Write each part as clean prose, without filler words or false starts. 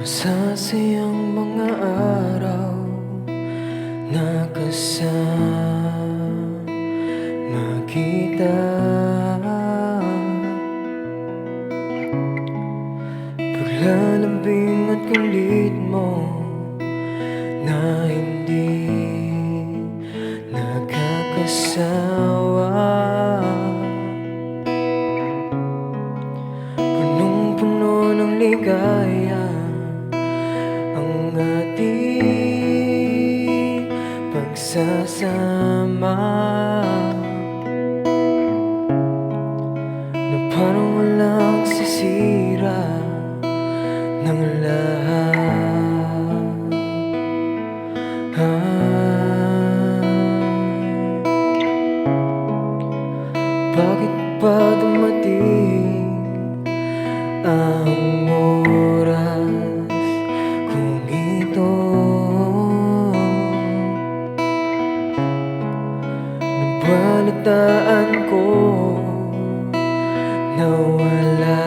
Masasayang mga araw na kasama kita. Paglalambing at kulit mo na hindi nakakasawa. Punong-puno ng ligaya ang ating pagsasama, na parang walang sisira ng lahat. Bakit pa dumating ang oras kung ito? Nabalitaan ko na wala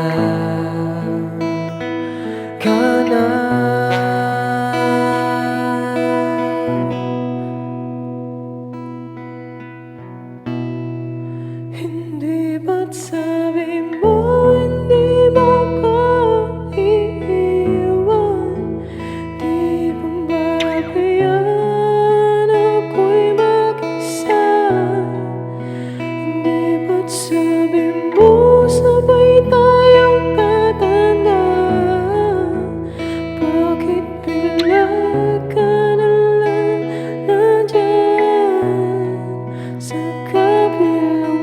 ka na. Hindi ba't sabi mo hindi mo ko iiwan? Di ba mapabayaan ako'y mag-isa? Hindi ba't sabi mo sabay tayong tatanda? Bakit bigla ka na lang nandyan sa kabilang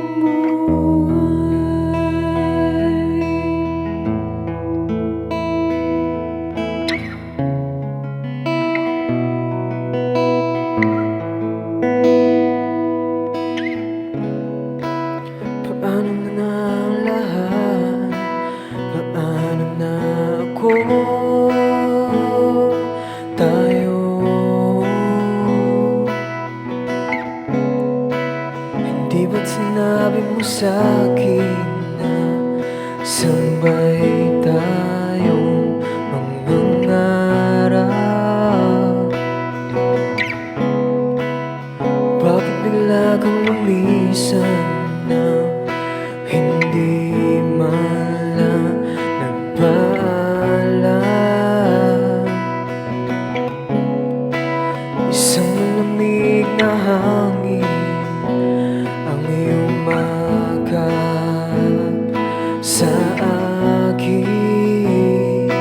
paano na ang lahat? Paano na ako? Tayo hindi ba't sinabi mo sa'kin na sabay tayong mangangarap? Bakit bigla kang lumisan na hindi man lang nagpaalam? Isang malamig na hangin ang iyong makap sa akin,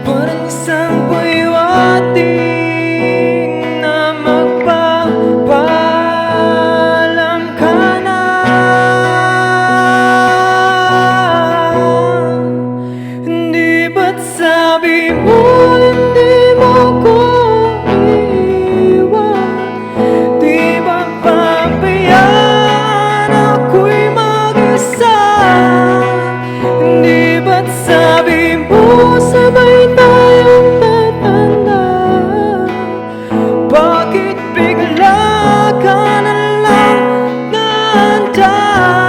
parang isang buhiwating na magpapaalam ka na. Hindi ba't sabi mo hindi mo ko iiwan? Di ba pabayaan ako'y mag-isa? Hindi ba't sabi mo sabay tayong tatanda? Bakit bigla ka na lang nandyan